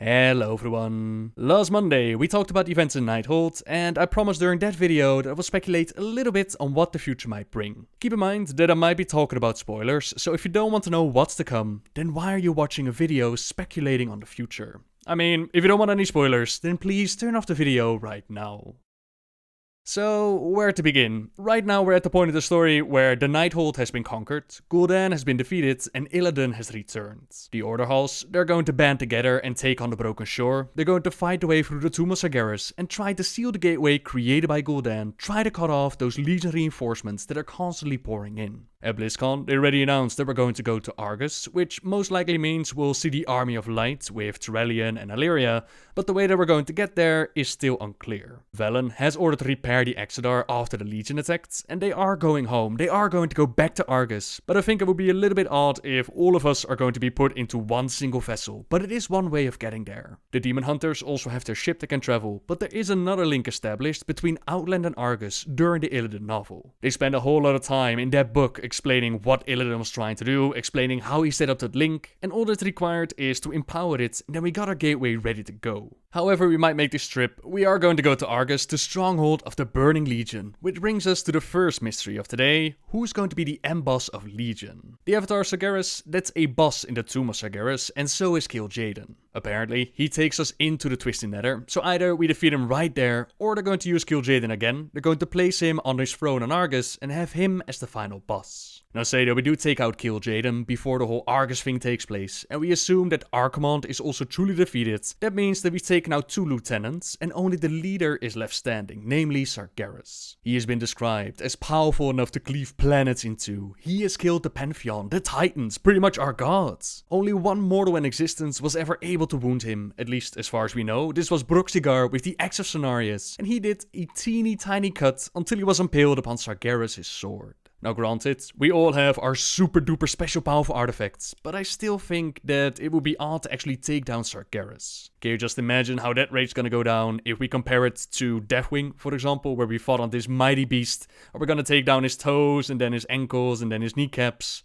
Hello everyone. Last Monday we talked about events in Nighthold, and I promised during that video that I will speculate a little bit on what the future might bring. Keep in mind that I might be talking about spoilers, so if you don't want to know what's to come, then why are you watching a video speculating on the future? I mean, if you don't want any spoilers, then please turn off the video right now. So, where to begin? Right now we're at the point of the story where the Nighthold has been conquered, Gul'dan has been defeated, and Illidan has returned. The Order Halls, they're going to band together and take on the Broken Shore, they're going to fight their way through the Tomb of Sargeras and try to seal the gateway created by Gul'dan, try to cut off those Legion reinforcements that are constantly pouring in. At BlizzCon, they already announced that we're going to go to Argus, which most likely means we'll see the Army of Light with Turellian and Illyria, but the way that we're going to get there is still unclear. Velen has ordered to repair the Exodar after the Legion attacked, and they are going home, they are going to go back to Argus, but I think it would be a little bit odd if all of us are going to be put into one single vessel, but it is one way of getting there. The Demon Hunters also have their ship that can travel, but there is another link established between Outland and Argus during the Illidan novel. They spend a whole lot of time in that book explaining what Illidan was trying to do, explaining how he set up that link, and all that's required is to empower it, and then we got our gateway ready to go. However we might make this trip, we are going to go to Argus, the stronghold of the Burning Legion, which brings us to the first mystery of today: who's going to be the end boss of Legion? The Avatar Sargeras, that's a boss in the Tomb of Sargeras, and so is Kil'jaeden. Apparently, he takes us into the Twisted Nether, so either we defeat him right there, or they're going to use Kil'jaeden again, they're going to place him on his throne on Argus, and have him as the final boss. Now say that we do take out Kil'jaeden before the whole Argus thing takes place, and we assume that our command is also truly defeated. That means that we've taken out 2 lieutenants, and only the leader is left standing, namely Sargeras. He has been described as powerful enough to cleave planets in two. He has killed the Pantheon, the Titans, pretty much our gods. Only one mortal in existence was ever able to wound him, at least as far as we know. This was Broxigar with the Axe of Cenarius, and he did a teeny tiny cut until he was impaled upon Sargeras' sword. Now granted, we all have our super duper special powerful artifacts, but I still think that it would be odd to actually take down Sargeras. Can you just imagine how that raid's gonna go down if we compare it to Deathwing, for example, where we fought on this mighty beast, or we're gonna take down his toes, and then his ankles, and then his kneecaps.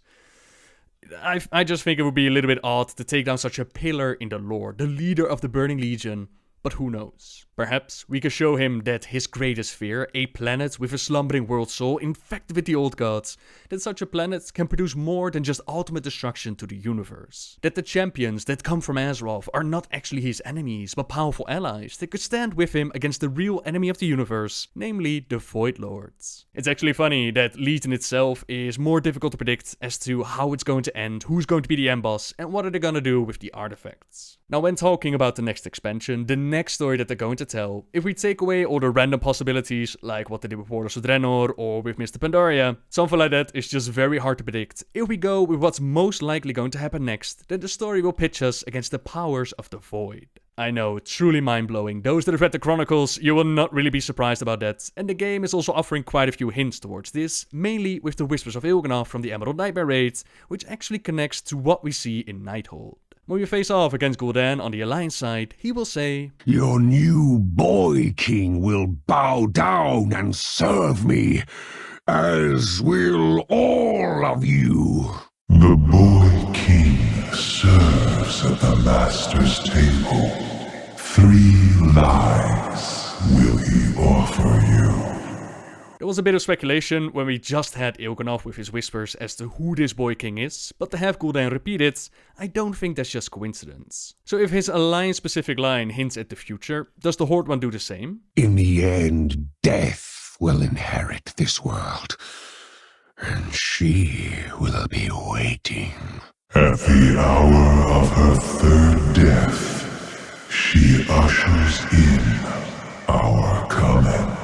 I just think it would be a little bit odd to take down such a pillar in the lore, the leader of the Burning Legion. But who knows? Perhaps we can show him that his greatest fear, a planet with a slumbering world soul infected with the old gods, that such a planet can produce more than just ultimate destruction to the universe. That the champions that come from Azeroth are not actually his enemies, but powerful allies that could stand with him against the real enemy of the universe, namely the Void Lords. It's actually funny that Legion itself is more difficult to predict as to how it's going to end, who's going to be the end boss, and what are they gonna do with the artifacts. Now when talking about the next expansion, the next story that they're going to tell, if we take away all the random possibilities, like what they did with Warlords of Draenor or with Mr. Pandaria, something like that is just very hard to predict. If we go with what's most likely going to happen next, then the story will pitch us against the powers of the Void. I know, truly mind-blowing. Those that have read the Chronicles, you will not really be surprised about that. And the game is also offering quite a few hints towards this, mainly with the Whispers of Il'gynoth from the Emerald Nightmare raid, which actually connects to what we see in Nighthold. When we face off against Gul'dan on the Alliance side, he will say, "Your new boy king will bow down and serve me, as will all of you." The boy king serves at the master's table. 3 lives will he offer you. There was a bit of speculation when we just had Il'gynoth with his whispers as to who this boy king is, but to have Gul'dan repeat it, I don't think that's just coincidence. So if his Alliance specific line hints at the future, does the Horde one do the same? "In the end, death will inherit this world, and she will be waiting. At the hour of her 3rd death, she ushers in our coming."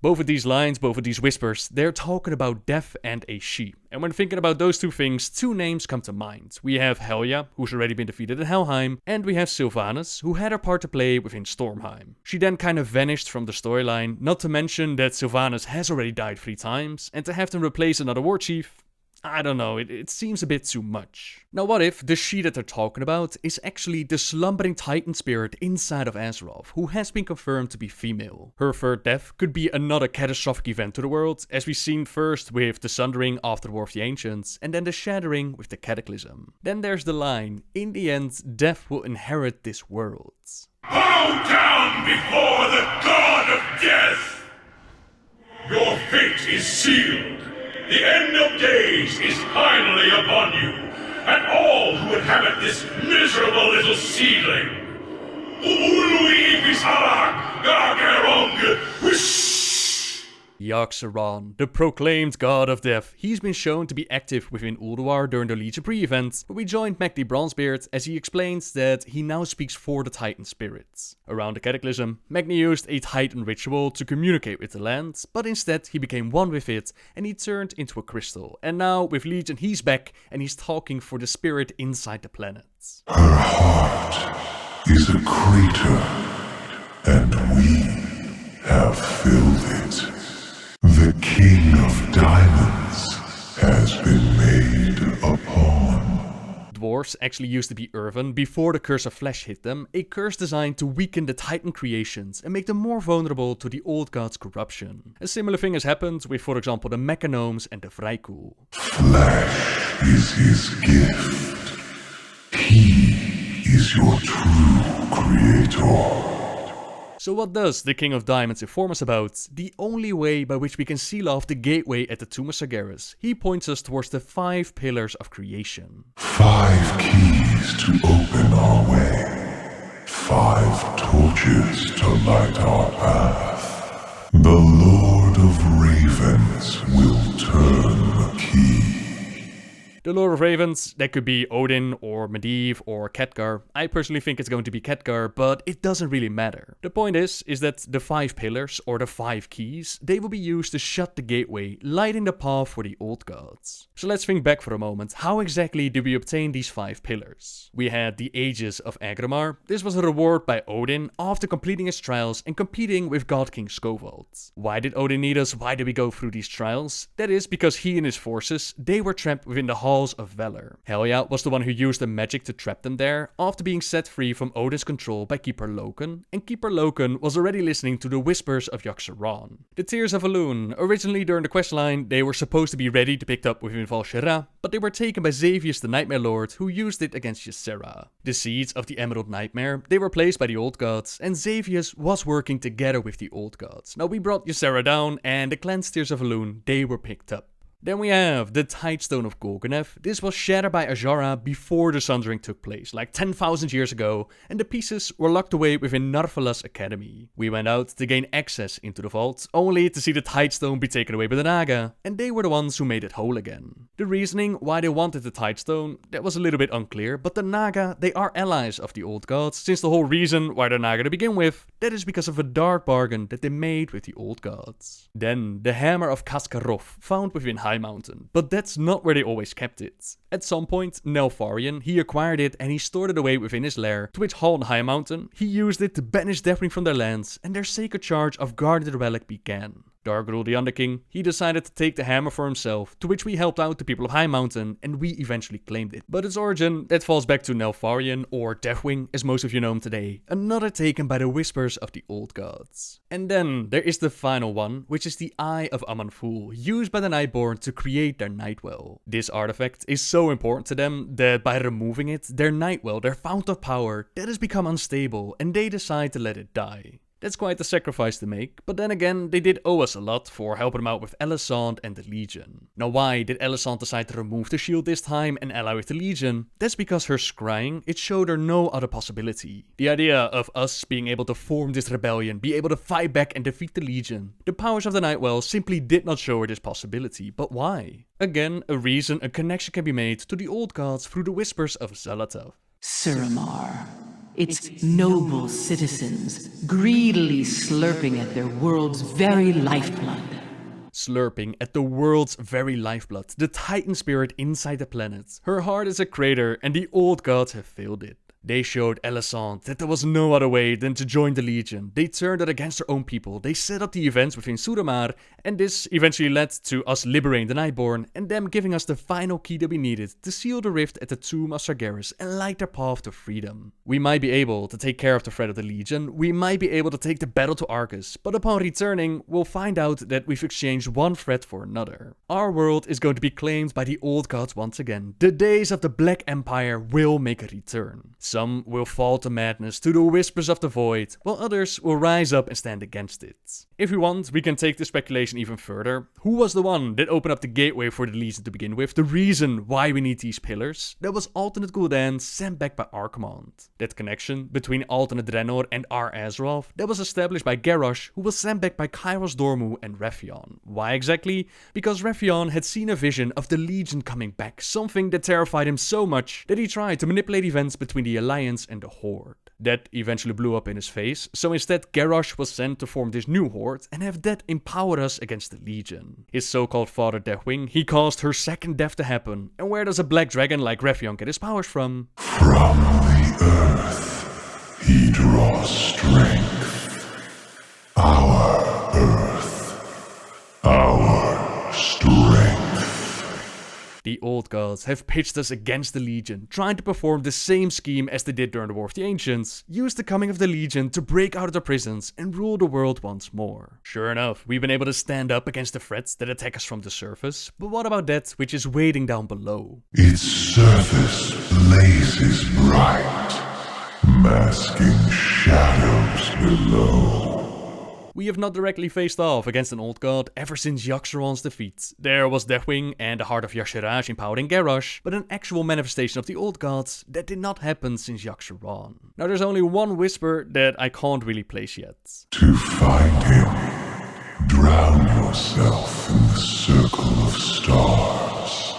Both of these lines, both of these whispers, they're talking about death and a she. And when thinking about those two things, 2 names come to mind. We have Helya, who's already been defeated in Helheim, and we have Sylvanas, who had her part to play within Stormheim. She then kind of vanished from the storyline, not to mention that Sylvanas has already died 3 times, and to have them replace another war chief, I don't know, it seems a bit too much. Now what if the she that they're talking about is actually the slumbering titan spirit inside of Azeroth, who has been confirmed to be female? Her third death could be another catastrophic event to the world, as we've seen first with the Sundering after the War of the Ancients, and then the Shattering with the Cataclysm. Then there's the line, in the end, death will inherit this world. Bow down before the god of death! Your fate is sealed. The end of days is finally upon you, and all who inhabit this miserable little seedling. Ului Bisarak Gagerong. Yogg-Saron, the proclaimed god of death. He's been shown to be active within Ulduar during the Legion pre-event, but we joined MacLeod Bronzebeard as he explains that he now speaks for the Titan spirits. Around the Cataclysm, MacLeod used a Titan ritual to communicate with the land, but instead he became one with it and he turned into a crystal. And now with Legion he's back and he's talking for the spirit inside the planets. Her heart is a crater, and we have filled it. The King of Diamonds has been made a pawn. Dwarves actually used to be Earthen before the Curse of Flesh hit them, a curse designed to weaken the Titan creations and make them more vulnerable to the old god's corruption. A similar thing has happened with, for example, the Mechanomes and the Vrykul. Flesh is his gift. He is your true creator. So what does the King of Diamonds inform us about? The only way by which we can seal off the gateway at the Tomb of Sargeras. He points us towards the 5 pillars of creation. 5 keys to open our way. 5 torches to light our path. The Lord of Ravens will turn the key. The Lord of Ravens, that could be Odin or Medivh or Khadgar. I personally think it's going to be Khadgar, but it doesn't really matter. The point is that the 5 pillars, or the 5 keys, they will be used to shut the gateway, lighting the path for the old gods. So let's think back for a moment. How exactly did we obtain these 5 pillars? We had the Aegis of Aggramar. This was a reward by Odin after completing his trials and competing with God King Skovald. Why did Odin need us? Why did we go through these trials? That is because he and his forces, they were trapped within the Halls of Valor. Helya was the one who used the magic to trap them there after being set free from Odin's control by Keeper Loken, and Keeper Loken was already listening to the whispers of Yogg-Saron. The Tears of Elune, originally during the questline, they were supposed to be ready to pick up within Val'sharah, but they were taken by Xavius the Nightmare Lord, who used it against Ysera. The seeds of the Emerald Nightmare, they were placed by the Old Gods, and Xavius was working together with the Old Gods. Now we brought Ysera down, and the clan's Tears of Elune, they were picked up. Then we have the Tidestone of Golganath. This was shattered by Azshara before the Sundering took place, like 10,000 years ago, and the pieces were locked away within Narfala's academy. We went out to gain access into the vault, only to see the Tidestone be taken away by the Naga, and they were the ones who made it whole again. The reasoning why they wanted the Tidestone, that was a little bit unclear, but the Naga, they are allies of the Old Gods, since the whole reason why they're Naga to begin with, that is because of a dark bargain that they made with the Old Gods. Then, the Hammer of Khaz'goroth, found within High Mountain, but that's not where they always kept it. At some point, Neltharion, he acquired it and he stored it away within his lair, to which Hall and High Mountain, he used it to banish Deathwing from their lands, and their sacred charge of guarding the relic began. Dargrul the Underking, he decided to take the hammer for himself, to which we helped out the people of High Mountain, and we eventually claimed it. But its origin, that falls back to Neltharion, or Deathwing, as most of you know him today, another taken by the whispers of the Old Gods. And then, there is the final one, which is the Eye of Aman'Thul, used by the Nightborn to create their Nightwell. This artifact is so important to them, that by removing it, their Nightwell, their fount of power, that has become unstable, and they decide to let it die. That's quite a sacrifice to make, but then again, they did owe us a lot for helping them out with Elisande and the Legion. Now why did Elisande decide to remove the shield this time and ally with the Legion? That's because her scrying, it showed her no other possibility. The idea of us being able to form this rebellion, be able to fight back and defeat the Legion. The powers of the Nightwell simply did not show her this possibility, but why? Again, a reason, a connection can be made to the Old Gods through the whispers of Xal'atath. Suramar. Its noble citizens, greedily slurping at their world's very lifeblood. Slurping at the world's very lifeblood, the Titan spirit inside the planet. Her heart is a crater, and the Old Gods have failed it. They showed Alicent that there was no other way than to join the Legion. They turned it against their own people. They set up the events within Suramar, and this eventually led to us liberating the Nightborn and them giving us the final key that we needed to seal the rift at the tomb of Sargeras and light their path to freedom. We might be able to take care of the threat of the Legion, we might be able to take the battle to Argus, but upon returning, we'll find out that we've exchanged one threat for another. Our world is going to be claimed by the old gods once again. The days of the Black Empire will make a return. Some will fall to madness, to the whispers of the void, while others will rise up and stand against it. If we want, we can take the speculation even further. Who was the one that opened up the gateway for the Legion to begin with? The reason why we need these pillars? That was alternate Gul'dan sent back by Archimonde. That connection between alternate Draenor and Ar-Azeroth, that was established by Garrosh, who was sent back by Kairos Dormu and Rephion. Why exactly? Because Rephion had seen a vision of the Legion coming back, something that terrified him so much that he tried to manipulate events between the Alliance and the Horde. That eventually blew up in his face, so instead Garrosh was sent to form this new Horde and have that empower us against the Legion. His so-called father Deathwing, he caused her second death to happen. And where does a black dragon like Rephion get his powers from? From the earth, he draws strength. Our earth, our strength. The old gods have pitched us against the Legion, trying to perform the same scheme as they did during the War of the Ancients, use the coming of the Legion to break out of their prisons and rule the world once more. Sure enough, we've been able to stand up against the threats that attack us from the surface, but what about that which is waiting down below? Its surface blazes bright, masking shadows below. We have not directly faced off against an old god ever since Yogg-Saron's defeat. There was Deathwing and the Heart of Yogg-Saron empowering Garrosh, but an actual manifestation of the old gods that did not happen since Yogg-Saron. Now there's only one whisper that I can't really place yet. To find him, drown yourself in the circle of stars.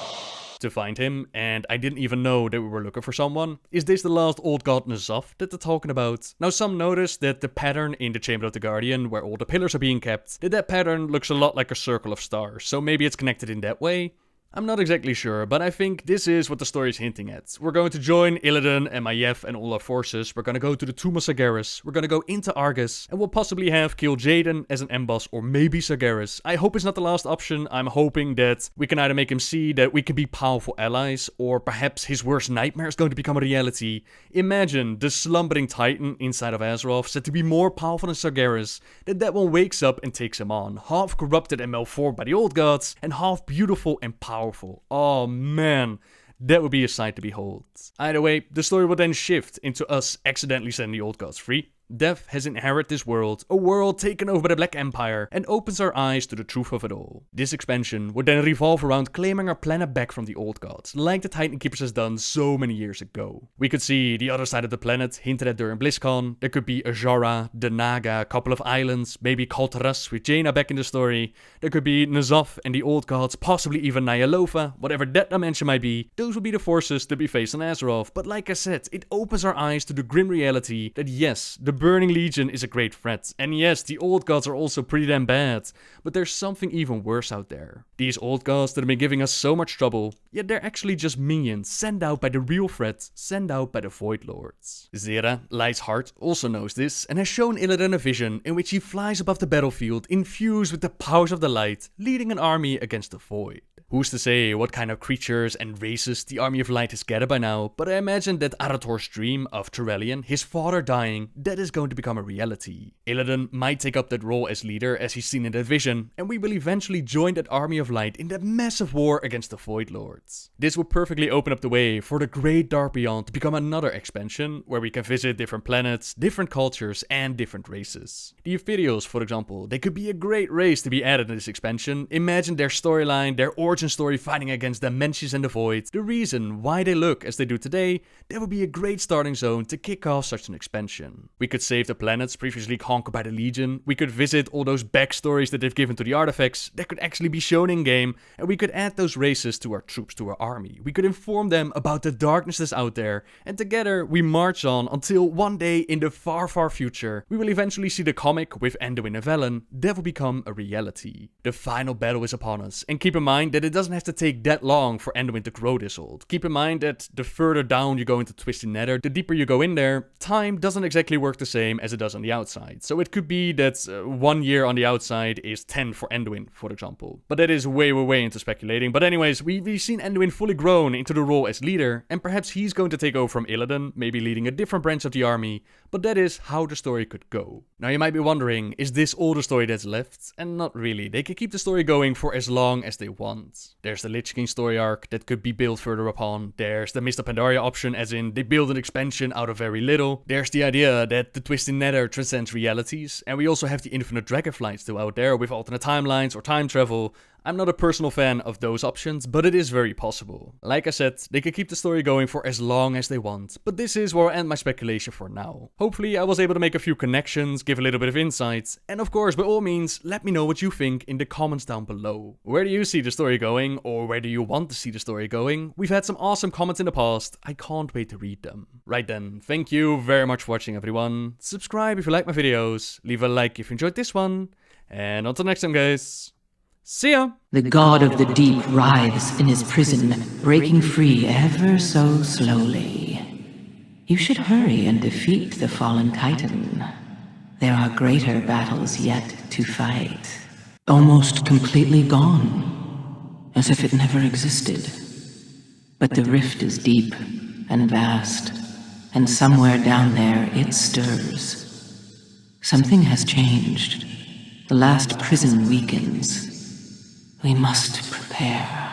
To find him, and I didn't even know that we were looking for someone. Is this the last old god N'Zoth that they're talking about? Now some notice that the pattern in the Chamber of the Guardian, where all the pillars are being kept, that pattern looks a lot like a circle of stars, so maybe it's connected in that way? I'm not exactly sure, but I think this is what the story is hinting at. We're going to join Illidan and Maiev and all our forces, we're going to go to the Tomb of Sargeras, we're going to go into Argus, and we'll possibly have kill Jaden as an emboss or maybe Sargeras. I hope it's not the last option. I'm hoping that we can either make him see that we can be powerful allies, or perhaps his worst nightmare is going to become a reality. Imagine the slumbering titan inside of Azeroth said to be more powerful than Sargeras, that one wakes up and takes him on, half corrupted and malformed by the old gods, and half beautiful and powerful. Oh man, that would be a sight to behold. Either way, the story will then shift into us accidentally setting the old gods free. Death has inherited this world, a world taken over by the Black Empire, and opens our eyes to the truth of it all. This expansion would then revolve around claiming our planet back from the old gods, like the Titan Keepers has done so many years ago. We could see the other side of the planet hinted at during BlizzCon. There could be Azora, the Naga, a couple of islands, maybe Kal-Taras with Jaina back in the story. There could be N'Zoth and the old gods, possibly even Nyalotha, whatever that dimension might be. Those would be the forces to be faced on Azeroth, but like I said, it opens our eyes to the grim reality that yes, the Burning Legion is a great threat, and yes, the old gods are also pretty damn bad, but there's something even worse out there. These old gods that have been giving us so much trouble, yet they're actually just minions sent out by the real threat, sent out by the Void Lords. Zera, Light's heart, also knows this, and has shown Illidan a vision in which he flies above the battlefield, infused with the powers of the light, leading an army against the Void. Who's to say what kind of creatures and races the Army of Light has gathered by now, but I imagine that Arator's dream of Turellian, his father dying, that is going to become a reality. Illidan might take up that role as leader as he's seen in that vision, and we will eventually join that Army of Light in that massive war against the Void Lords. This will perfectly open up the way for the Great Dark Beyond to become another expansion, where we can visit different planets, different cultures, and different races. The Ethereals, for example, they could be a great race to be added in this expansion. Imagine their storyline, their origin story fighting against Dimensions and the Void, the reason why they look as they do today. That would be a great starting zone to kick off such an expansion. We could save the planets previously conquered by the Legion, we could visit all those backstories that they've given to the artifacts that could actually be shown in game, and we could add those races to our troops, to our army. We could inform them about the darkness that's out there, and together we march on until one day in the far, far future, we will eventually see the comic with Anduin and Velen that will become a reality. The final battle is upon us, and keep in mind that that it doesn't have to take that long for Anduin to grow this old. Keep in mind that the further down you go into Twisted Nether, the deeper you go in there, time doesn't exactly work the same as it does on the outside. So it could be that 1 year on the outside is 10 for Anduin, for example. But that is way into speculating. But anyways, we've seen Anduin fully grown into the role as leader, and perhaps he's going to take over from Illidan, maybe leading a different branch of the army, but that is how the story could go. Now you might be wondering, is this all the story that's left? And not really, they can keep the story going for as long as they want. There's the Lich King story arc that could be built further upon, there's the Mist of Pandaria option as in they build an expansion out of very little, there's the idea that the Twisted Nether transcends realities, and we also have the Infinite Dragonflight still out there with alternate timelines or time travel. I'm not a personal fan of those options, but it is very possible. Like I said, they can keep the story going for as long as they want, but this is where I'll end my speculation for now. Hopefully I was able to make a few connections, give a little bit of insights, and of course by all means let me know what you think in the comments down below. Where do you see the story going, or where do you want to see the story going? We've had some awesome comments in the past, I can't wait to read them. Right then, thank you very much for watching everyone, subscribe if you like my videos, leave a like if you enjoyed this one, and until next time guys. See ya! The god of the deep writhes in his prison, breaking free ever so slowly. You should hurry and defeat the fallen titan. There are greater battles yet to fight. Almost completely gone, as if it never existed. But the rift is deep and vast, and somewhere down there it stirs. Something has changed. The last prison weakens. We must prepare.